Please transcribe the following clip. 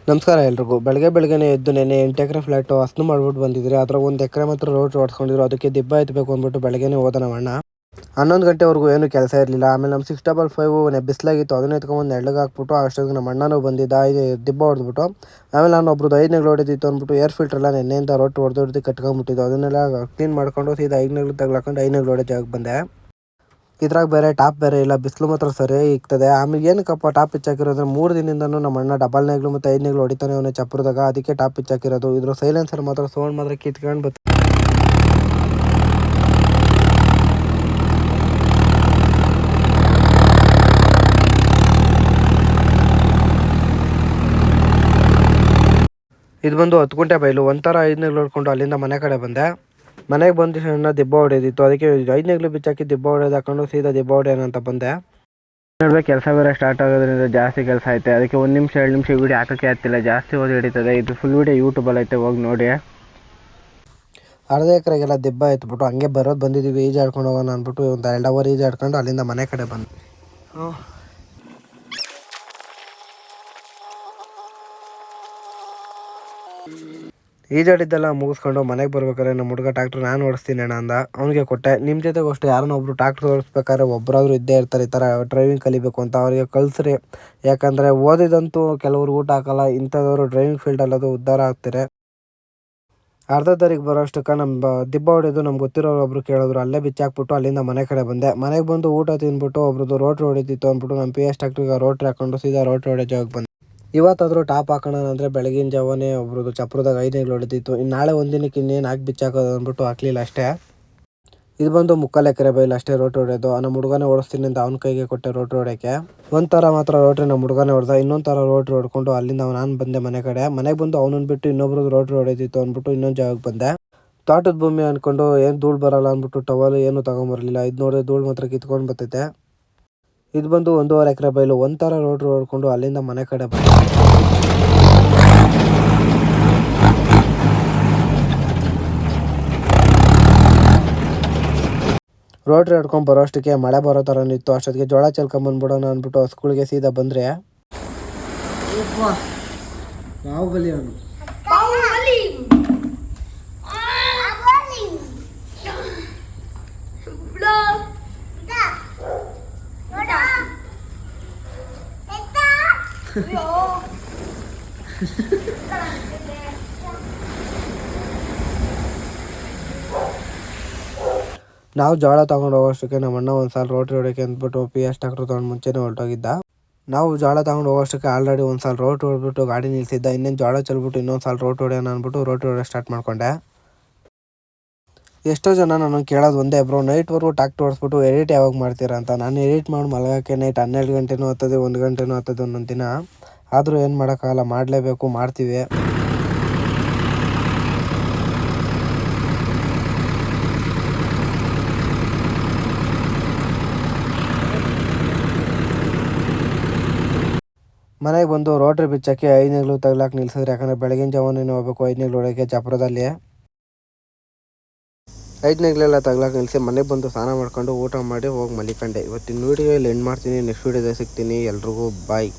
ನಮಸ್ಕಾರ ಎಲ್ರಿಗೂ. ಬೆಳಗ್ಗೆನೇ ಎದ್ದು ನೆನೆ 8 ಎಕರೆ ಫ್ಲಾಟು ಹಸ್ನು ಮಾಡ್ಬಿಟ್ಟು ಬಂದಿದ್ರಿ. ಅದ್ರಾಗ 1 ಎಕರೆ ಮಾತ್ರ ರೋಡ್ ಓಡಿಸ್ಕೊಂಡಿದ್ರು. ಅದಕ್ಕೆ ದಿಬ್ಬ ಎತ್ತಬೇಕು ಅಂದ್ಬಿಟ್ಟು ಬೆಳಗ್ಗೆನೇ ಹೋದ ನಮ್ಮ ಅಣ್ಣ. 11 ಗಂಟೆವರೆಗೂ ಏನು ಕೆಲಸ ಇರಲಿಲ್ಲ. ಆಮೇಲೆ ನಮ್ಮ 655 ಬಿಸಿಲಾಗಿತ್ತು, ಅದನ್ನ ಎತ್ಕೊಂಡ್ಬಂದು ನೆಳ್ಳಗೆ ಹಾಕ್ಬಿಟ್ಟು ಅಷ್ಟೊತ್ತಿಗೆ ನಮ್ಮ ಅಣ್ಣನೂ ಬಂದಿದ್ದ. ದಿಬ್ಬ ಹೊಡೆದ್ಬಿಟ್ಟು ಆಮೇಲೆ ನಾನು ಒಬ್ರದ್ದು 5 ನೆಗ್ಲು ಹೊಡೆದಿತ್ತು ಅಂದ್ಬಿಟ್ಟು ಏರ್ ಫಿಲ್ಟರ್ ಎಲ್ಲ ನೆನ್ನೆಯಿಂದ ರೋಟ್ ಹೊಡೆದು ಕಟ್ಕೊಂಡ್ಬಿಟ್ಟಿದ್ದು. ಅದನ್ನೆಲ್ಲ ಕ್ಲೀನ್ ಮಾಡ್ಕೊಂಡು ಸೀದಾ 5 ನೆಗ್ಲು ತಗ್ಲಾಕೊಂಡು 5 ನೆಗ್ಲು ಹೊಡೆ ಜಾಗಕ್ಕೆ ಬಂದೆ. ಇದ್ರಾಗ ಬೇರೆ ಟಾಪ್ ಬೇರೆ ಇಲ್ಲ, ಬಿಸಿಲು ಮಾತ್ರ ಸರಿ ಇರ್ತದೆ. ಆಮೇಲೆ ಏನಕ್ಕಪ್ಪ ಟಾಪ್ ಹಾಕಿರೋದ್ರೆ 3 ದಿನದಿಂದನೂ ನಮ್ಮ ಅಣ್ಣ ಡಬಲ್ ನೆಗ್ಲು ಮತ್ತು 5 ನೆಗ್ಲು ಹೊಡಿತಾನೆ ಅವನೇ ಚಪ್ರದಾಗ, ಅದಕ್ಕೆ ಟಾಪ್ ಹಾಕಿರೋದು. ಇದ್ರ ಸೈಲೆನ್ಸರ್ ಮಾತ್ರ ಸೌಂಡ್ ಮಾತ್ರ ಕಿತ್ಕೊಂಡು ಬರ್ತದೆ. ಇದು ಬಂದು 10 ಗುಂಟೆ ಬೈಲು. ಒಂಥರ 5 ನೆಗ್ಲು ಹೊಡ್ಕೊಂಡು ಅಲ್ಲಿಂದ ಮನೆ ಕಡೆ ಬಂದೆ. ಮನೆಗೆ ಬಂದು ಸಣ್ಣ ದಿಬ್ಬ ಹೊಡೆದಿತ್ತು, ಅದಕ್ಕೆ 5 ನೆಗ್ಲು ಬಿಚ್ಚಾಕಿ ದಿಬ್ಬ ಹೊಡೆದು ಹಾಕೊಂಡು ಸೀದಾ ದಿಬ್ಬ ಹೊಡೆಯೋಣ ಅಂತ ಬಂದೆ. ಕೆಲಸ ಬೇರೆ ಸ್ಟಾರ್ಟ್ ಆಗೋದ್ರಿಂದ ಜಾಸ್ತಿ ಕೆಲಸ ಐತೆ, ಅದಕ್ಕೆ 1 ನಿಮಿಷ 2 ನಿಮಿಷ ವೀಡಿಯೋ ಹಾಕೋಕ್ಕೆ ಆಗ್ತಿಲ್ಲ, ಜಾಸ್ತಿ ಓದಿ ಹಿಡಿತದೆ. ಇದು ಫುಲ್ ವೀಡಿಯೋ ಯೂಟ್ಯೂಬಲ್ಲಿ ಐತೆ, ಹೋಗಿ ನೋಡಿ. ಅರ್ಧ ಎಕರೆಗೆಲ್ಲ ದಿಬ್ಬ ಎತ್ಬಿಟ್ಟು ಹಂಗೆ ಬಂದಿದ್ದೀವಿ ಈಜಾಡ್ಕೊಂಡು ಹೋಗೋಣ ಅಂದ್ಬಿಟ್ಟು ಒಂದು 2 ಅವರ್ ಈಜಾಡ್ಕೊಂಡು ಅಲ್ಲಿಂದ ಮನೆ ಕಡೆ ಬಂದು ಈಜಾಡಿದ್ದೆಲ್ಲ ಮುಗಿಸ್ಕೊಂಡು ಮನೆಗೆ ಬರ್ಬೇಕಾದ್ರೆ ನಮ್ಮ ಹುಡುಗ ಟ್ಯಾಕ್ಟ್ರ್ ನಾನು ಓಡಿಸ್ತೀನಿ ಅಣ್ಣ ಅಂದ. ಅವ್ನಿಗೆ ಕೊಟ್ಟೆ. ನಿಮ್ಮ ಜೊತೆಗೆ ಅಷ್ಟು ಯಾರನ್ನ ಒಬ್ರು ಟ್ಯಾಕ್ಟ್ರ್ ಓಡಿಸ್ಬೇಕಾದ್ರೆ ಒಬ್ಬರಾದ್ರೂ ಇದ್ದೇ ಇರ್ತಾರೆ ಈ ಥರ ಡ್ರೈವಿಂಗ್ ಕಲಿಬೇಕು ಅಂತ. ಅವರಿಗೆ ಕಲಿಸ್ರಿ, ಯಾಕಂದರೆ ಓದಿದಂತೂ ಕೆಲವರು ಊಟ ಹಾಕಲ್ಲ. ಇಂಥದವರು ಡ್ರೈವಿಂಗ್ ಫೀಲ್ಡಲ್ಲದು ಉದ್ಧಾರ ಆಗ್ತಾರೆ. ಅರ್ಧ ತಾರೀಕು ಬರೋಷ್ಟಕ್ಕೆ ನಮ್ಮ ದಿಬ್ಬ ಹೊಡೆದು ನಮ್ಗೆ ಗೊತ್ತಿರೋರು ಒಬ್ರು ಕೇಳಿದ್ರು, ಅಲ್ಲೇ ಬಿಚ್ಚಾಕ್ಬಿಟ್ಟು ಅಲ್ಲಿಂದ ಮನೆ ಕಡೆ ಬಂದೆ. ಮನೆಗೆ ಬಂದು ಊಟ ತಿಂದ್ಬಿಟ್ಟು ಒಬ್ರದ್ದು ರೋಟ್ರಿ ಹೊಡಿತಿತ್ತು ಅಂದ್ಬಿಟ್ಟು ನಮ್ಮ PS ಟ್ಯಾಕ್ಟ್ರಿಗೆ ರೋಟ್ರಿ ಹಾಕೊಂಡು ಸೀದಾ ರೋಟ್ರಿ ಹೊಡೆ ಜಾಗಕ್ಕೆ ಬಂದೆ. ಇವತ್ತಾದರೂ ಟಾಪ್ ಹಾಕೋಣ ಅಂದರೆ ಬೆಳಗಿನ ಜಾವನೇ ಒಬ್ರದ್ದು ಚಪ್ರದಾಗ 5 ನೆಗ್ಲು ಹೊಡೆದಿತ್ತು. ಇನ್ನು ನಾಳೆ ಒಂದಿನಕ್ಕೆ ಇನ್ನೇನು ಹಾಕಿ ಬಿಚ್ಚಾಕೋದು ಅಂದ್ಬಿಟ್ಟು ಹಾಕಲಿಲ್ಲ ಅಷ್ಟೇ. ಇದು ಬಂದು 3/4 ಎಕರೆ ಬೈಲು ಅಷ್ಟೇ ರೋಟ್ರಿ ಹೊಡೆಯೋದು. ನಮ್ಮ ಹುಡುಗನೇ ಓಡಿಸ್ತೀನಿ ಅಂತ ಅವ್ನ ಕೈಗೆ ಕೊಟ್ಟೆ ರೋಟ್ರಿ ಹೊಡೆಯೋಕ್ಕೆ. ಒಂಥರ ಮಾತ್ರ ರೋಟ್ರಿ ನಮ್ಮ ಹುಡುಗನೇ ಹೊಡೆದ, ಇನ್ನೊಂದು ಥರ ರೋಟ್ರಿ ಹೊಡ್ಕೊಂಡು ಅಲ್ಲಿಂದ ನಾನು ಬಂದೆ ಮನೆ ಕಡೆ. ಮನೆಗೆ ಬಂದು ಅವನನ್ನು ಬಿಟ್ಟು ಇನ್ನೊಬ್ರದ್ದು ರೋಟ್ರಿ ಹೊಡೆದಿತ್ತು ಅಂದ್ಬಿಟ್ಟು ಇನ್ನೊಂದು ಜಾಗಕ್ಕೆ ಬಂದೆ. ತೋಟದ ಭೂಮಿ ಅಂದ್ಕೊಂಡು ಏನು ಧೂಳು ಬರಲ್ಲ ಅಂದ್ಬಿಟ್ಟು ಟವಲ್ ಏನು ತೊಗೊಂಬರಲಿಲ್ಲ. ಇದು ನೋಡಿದ್ರೆ ಧೂಳು ಮಾತ್ರ ಕಿತ್ಕೊಂಡು ಬರ್ತೈತೆ. ಇದು ಬಂದು 1.5 ಎಕರೆ ಬೈಲು. ಒಂಥರ ರೋಟ್ರಿ ಹೊಡ್ಕೊಂಡು ಅಲ್ಲಿಂದ ಮನೆ ಕಡೆ ಬಂದೆ. ರೋಟ್ರಿ ಹೊಡ್ಕೊಂಡು ಬರೋಷ್ಟಕ್ಕೆ ಮಳೆ ಬರೋ ಥರ ನಿಂತು. ಅಷ್ಟೊತ್ತಿಗೆ ಜೋಳ ಚೆಲ್ಕೊಂಬಂದ್ಬಿಡೋಣ ಅಂದ್ಬಿಟ್ಟು ಹಸ್ಗಳಿಗೆ ಸೀದಾ ಬಂದರೆ ಬಾಹುಬಲಿ ಅವನು. ನಾವು ಜೋಳ ತೊಗೊಂಡು ಹೋಗೋಷ್ಟಕ್ಕೆ ನಮ್ಮ ಅಣ್ಣ ಒಂದು ಸಾಲ ರೋಟ್ರಿ ಹೊಡೆಯೋಕ್ಕೆ ಅಂದ್ಬಿಟ್ಟು PS ಟ್ಯಾಕ್ಟ್ರ್ ತೊಗೊಂಡು ಮುಂಚೆನೇ ಹೊರಟೋಗಿದ್ದ. ನಾವು ಜೋಳ ತೊಗೊಂಡು ಹೋಗೋಷ್ಟಕ್ಕೆ ಆಲ್ರೆಡಿ ಒಂದು ಸಾಲ ರೋಟ್ರಿ ಹೊಡೆದ್ಬಿಟ್ಟು ಗಾಡಿ ನಿಲ್ಸಿದ್ದ. ಇನ್ನೇನು ಜೋಳ ಚೆಲ್ಬಿಟ್ಟು ಇನ್ನೊಂದು ಸಾಲ ರೋಟ್ರಿ ಹೊಡೆಯೋಣ ಅಂದ್ಬಿಟ್ಟು ರೋಟ್ರಿ ಹೊಡೆಯೋಕೆ ಸ್ಟಾರ್ಟ್ ಮಾಡ್ಕೊಂಡೆ. ಎಷ್ಟೋ ಜನ ನನಗೆ ಕೇಳೋದು ಒಂದೇ, ಬ್ರೋ ನೈಟ್ವರೆಗೂ ಟ್ಯಾಕ್ಟ್ರ್ ಓಡಿಸ್ಬಿಟ್ಟು ಎಡಿಟ್ ಯಾವಾಗ ಮಾಡ್ತೀರಾ ಅಂತ. ನಾನು ಎಡಿಟ್ ಮಾಡಿ ಮಲಗೋಕ್ಕೆ ನೈಟ್ 12 ಗಂಟೆನೂ ಆಗ್ತದೆ, 1 ಗಂಟೆನೂ ಆಗ್ತದೆ ಒಂದೊಂದು ದಿನ. ಆದರೂ ಏನು ಮಾಡೋಕ್ಕಾಗಲ್ಲ, ಮಾಡಲೇಬೇಕು, ಮಾಡ್ತೀವಿ. ಮನೆಗೆ ಬಂದು ರೋಟ್ರಿ ಬಿಚ್ಚಾಕಿ 5 ನೆಗ್ಲು ತಗ್ಲಾಕಿ ನಿಲ್ಸಿದ್ರೆ, ಯಾಕಂದರೆ ಬೆಳಗಿನ ಜಾವನೇ ಹೋಗ್ಬೇಕು 5 ನೆಗ್ಲು ಹೊಡೆಯೋಕ್ಕೆ ಚಪ್ರದಲ್ಲಿ. 5 ನೆಗ್ಲೆಲ್ಲ ತಗ್ಲಾಕಿ ನಿಲ್ಲಿಸಿ ಮನೆಗೆ ಬಂದು ಸ್ನಾನ ಮಾಡ್ಕೊಂಡು ಊಟ ಮಾಡಿ ಹೋಗಿ ಮಲಿಕೊಂಡೆ. ಇವತ್ತಿನ ವೀಡಿಯೋ ಇಲ್ಲಿ ಎಂಡ್ ಮಾಡ್ತೀನಿ. ನೆಕ್ಸ್ಟ್ ವೀಡಿಯೋದಲ್ಲಿ ಸಿಗ್ತೀನಿ. ಎಲ್ರಿಗೂ ಬಾಯ್.